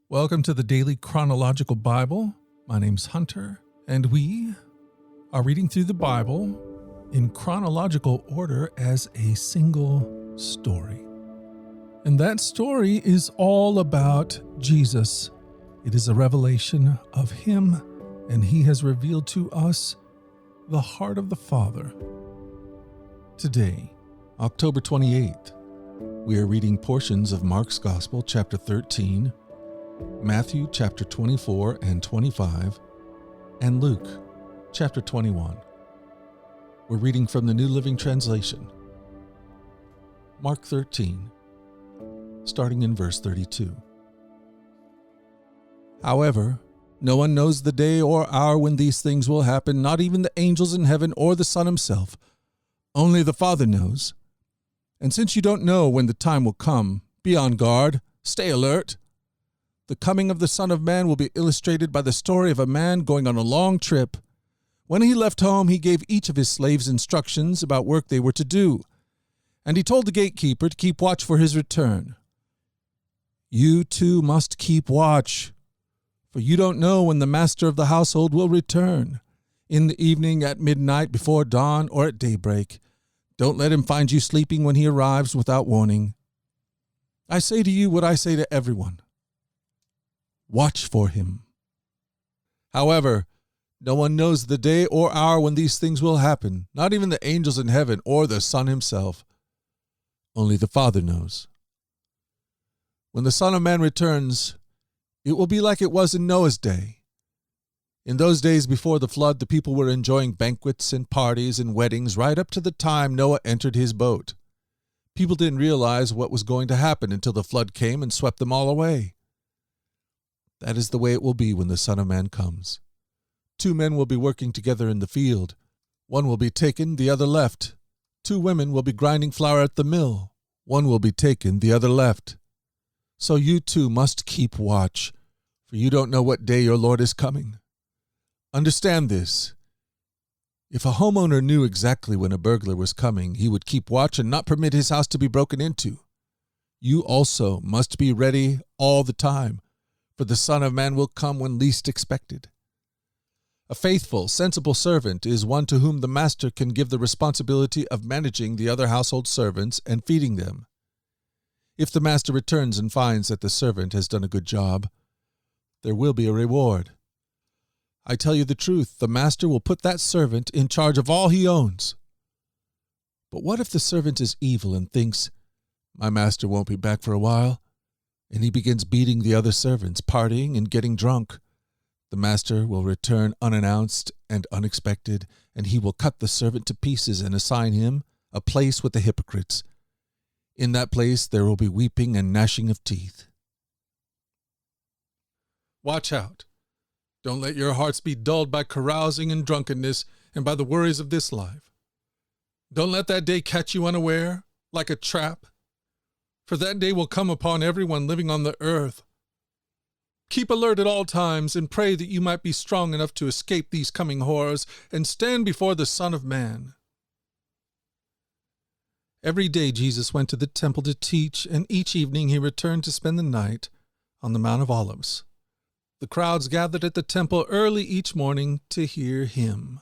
Welcome to the Daily Chronological Bible. My name's Hunter, and we are reading through the Bible in chronological order as a single story. And that story is all about Jesus. It is a revelation of Him, and He has revealed to us the heart of the Father. Today, October 28th, we are reading portions of Mark's Gospel, chapter 13, Matthew chapter 24 and 25, and Luke chapter 21. We're reading from the New Living Translation. Mark 13, starting in verse 32. However, no one knows the day or hour when these things will happen, not even the angels in heaven or the Son himself. Only the Father knows. And since you don't know when the time will come, be on guard, stay alert. The coming of the Son of Man will be illustrated by the story of a man going on a long trip. When he left home, he gave each of his slaves instructions about work they were to do, and he told the gatekeeper to keep watch for his return. You too must keep watch, for you don't know when the master of the household will return, in the evening, at midnight, before dawn, or at daybreak. Don't let him find you sleeping when he arrives without warning. I say to you what I say to everyone. Watch for him. However, no one knows the day or hour when these things will happen, not even the angels in heaven or the Son himself. Only the Father knows. When the Son of Man returns, it will be like it was in Noah's day. In those days before the flood, the people were enjoying banquets and parties and weddings right up to the time Noah entered his boat. People didn't realize what was going to happen until the flood came and swept them all away. That is the way it will be when the Son of Man comes. Two men will be working together in the field. One will be taken, the other left. Two women will be grinding flour at the mill. One will be taken, the other left. So you too must keep watch, for you don't know what day your Lord is coming. Understand this. If a homeowner knew exactly when a burglar was coming, he would keep watch and not permit his house to be broken into. You also must be ready all the time, for the Son of Man will come when least expected. A faithful, sensible servant is one to whom the master can give the responsibility of managing the other household servants and feeding them. If the master returns and finds that the servant has done a good job, there will be a reward. I tell you the truth, the master will put that servant in charge of all he owns. But what if the servant is evil and thinks, my master won't be back for a while? And he begins beating the other servants, partying and getting drunk. The master will return unannounced and unexpected, and he will cut the servant to pieces and assign him a place with the hypocrites. In that place there will be weeping and gnashing of teeth. Watch out. Don't let your hearts be dulled by carousing and drunkenness and by the worries of this life. Don't let that day catch you unaware, like a trap. For that day will come upon everyone living on the earth. Keep alert at all times and pray that you might be strong enough to escape these coming horrors and stand before the Son of Man. Every day Jesus went to the temple to teach, and each evening he returned to spend the night on the Mount of Olives. The crowds gathered at the temple early each morning to hear him.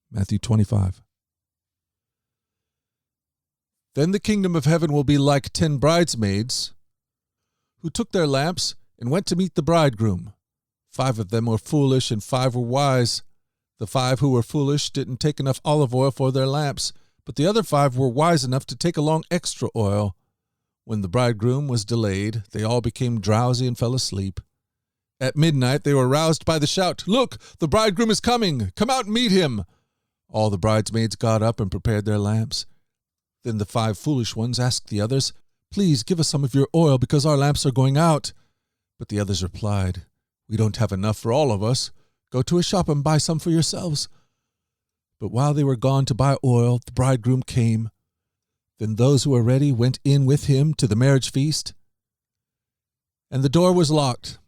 Matthew 25. Then the kingdom of heaven will be like 10 bridesmaids who took their lamps and went to meet the bridegroom. 5 of them were foolish and 5 were wise. The 5 who were foolish didn't take enough olive oil for their lamps, but the other 5 were wise enough to take along extra oil. When the bridegroom was delayed, they all became drowsy and fell asleep. At midnight they were roused by the shout, "Look, the bridegroom is coming! Come out and meet him!" All the bridesmaids got up and prepared their lamps. Then the 5 foolish ones asked the others, "Please give us some of your oil because our lamps are going out." But the others replied, "We don't have enough for all of us. Go to a shop and buy some for yourselves." But while they were gone to buy oil, the bridegroom came. Then those who were ready went in with him to the marriage feast, and the door was locked.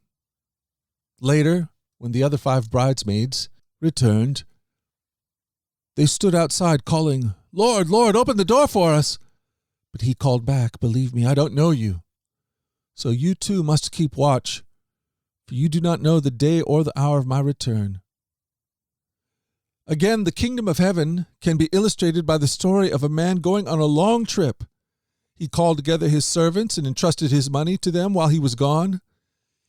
Later, when the other 5 bridesmaids returned, they stood outside calling, "Lord, Lord, open the door for us." But he called back, "Believe me, I don't know you." So you too must keep watch, for you do not know the day or the hour of my return. Again, the kingdom of heaven can be illustrated by the story of a man going on a long trip. He called together his servants and entrusted his money to them while he was gone.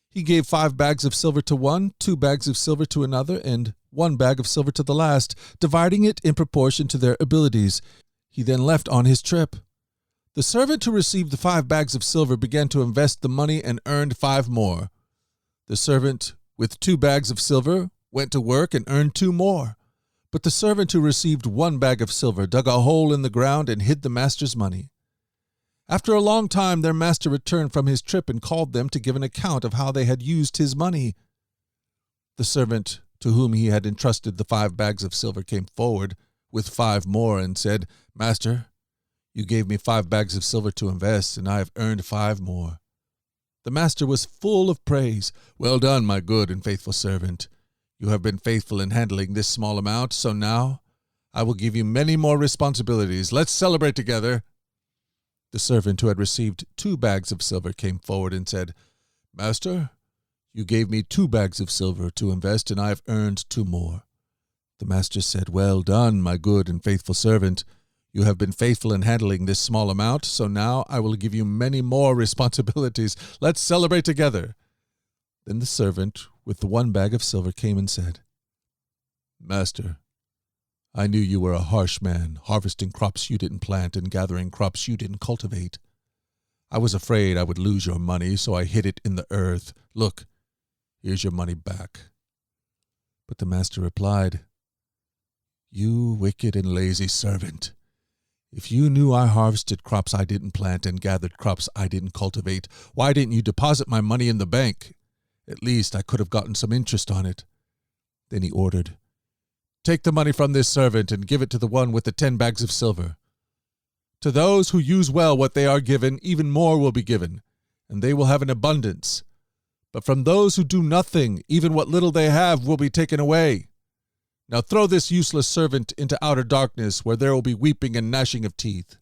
He gave 5 bags of silver to one, 2 bags of silver to another, and 1 bag of silver to the last, dividing it in proportion to their abilities. He then left on his trip. The servant who received the 5 bags of silver began to invest the money and earned 5 more. The servant with 2 bags of silver went to work and earned 2 more. But the servant who received 1 bag of silver dug a hole in the ground and hid the master's money. After a long time, their master returned from his trip and called them to give an account of how they had used his money. The servant to whom he had entrusted the 5 bags of silver came forward with 5 more and said, "Master, you gave me 5 bags of silver to invest, and I have earned 5 more." The master was full of praise. "Well done, my good and faithful servant. You have been faithful in handling this small amount, so now I will give you many more responsibilities. Let's celebrate together." The servant who had received 2 bags of silver came forward and said, "Master, you gave me 2 bags of silver to invest, and I have earned 2 more." The master said, "Well done, my good and faithful servant. You have been faithful in handling this small amount, so now I will give you many more responsibilities. Let's celebrate together." Then the servant with the 1 bag of silver came and said, "Master, I knew you were a harsh man, harvesting crops you didn't plant and gathering crops you didn't cultivate. I was afraid I would lose your money, so I hid it in the earth. Look, here's your money back." But the master replied, "You wicked and lazy servant. If you knew I harvested crops I didn't plant and gathered crops I didn't cultivate, why didn't you deposit my money in the bank? At least I could have gotten some interest on it." Then he ordered, "Take the money from this servant and give it to the one with the 10 bags of silver. To those who use well what they are given, even more will be given, and they will have an abundance. But from those who do nothing, even what little they have will be taken away. Now throw this useless servant into outer darkness, where there will be weeping and gnashing of teeth.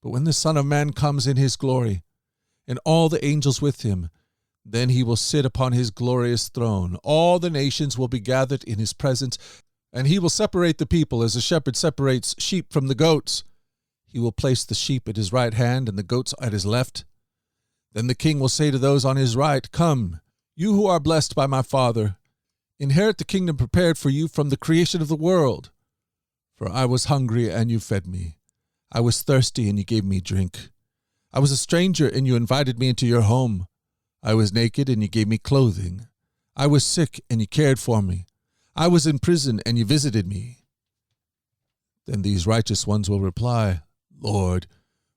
But when the Son of Man comes in his glory, and all the angels with him, then he will sit upon his glorious throne. All the nations will be gathered in his presence, and he will separate the people as a shepherd separates sheep from the goats. He will place the sheep at his right hand and the goats at his left. Then the king will say to those on his right, 'Come, you who are blessed by my Father, inherit the kingdom prepared for you from the creation of the world. For I was hungry, and you fed me. I was thirsty, and you gave me drink. I was a stranger, and you invited me into your home. I was naked, and you gave me clothing. I was sick, and you cared for me. I was in prison, and you visited me.' Then these righteous ones will reply, 'Lord,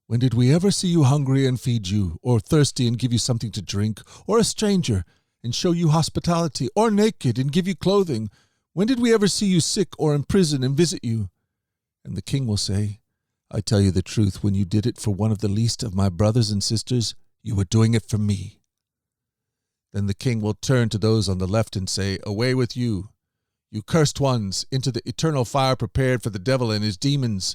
when did we ever see you hungry and feed you, or thirsty and give you something to drink, or a stranger and show you hospitality, or naked and give you clothing? When did we ever see you sick or in prison and visit you?' And the king will say, 'I tell you the truth, when you did it for one of the least of my brothers and sisters, you were doing it for me.' Then the king will turn to those on the left and say, 'Away with you, you cursed ones, into the eternal fire prepared for the devil and his demons.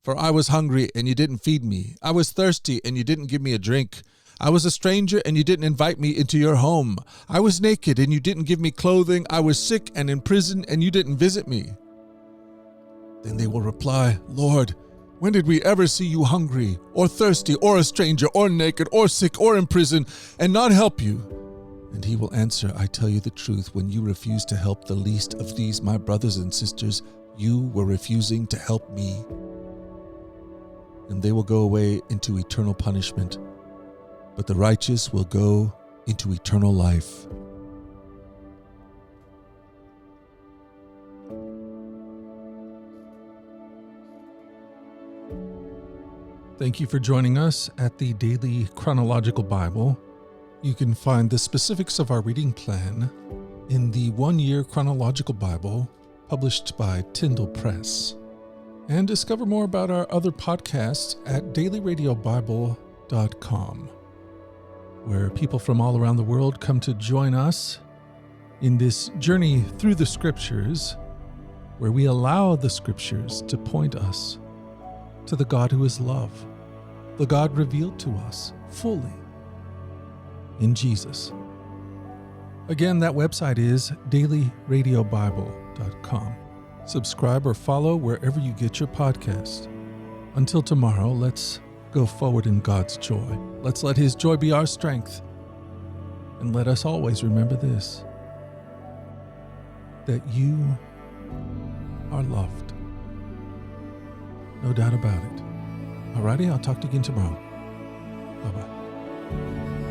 For I was hungry, and you didn't feed me. I was thirsty, and you didn't give me a drink. I was a stranger, and you didn't invite me into your home. I was naked, and you didn't give me clothing. I was sick and in prison, and you didn't visit me.' Then they will reply, 'Lord, when did we ever see you hungry, or thirsty, or a stranger, or naked, or sick, or in prison, and not help you?' And he will answer, 'I tell you the truth, when you refused to help the least of these my brothers and sisters, you were refusing to help me.' And they will go away into eternal punishment, but the righteous will go into eternal life." Thank you for joining us at the Daily Chronological Bible. You can find the specifics of our reading plan in the 1-year Chronological Bible published by Tyndall Press. And discover more about our other podcasts at dailyradiobible.com, where people from all around the world come to join us in this journey through the Scriptures, where we allow the Scriptures to point us to the God who is love, the God revealed to us fully in Jesus. Again, that website is dailyradiobible.com. Subscribe or follow wherever you get your podcast. Until tomorrow, let's go forward in God's joy. Let's let His joy be our strength. And let us always remember this, that you are loved. No doubt about it. Alrighty, I'll talk to you again tomorrow. Bye-bye.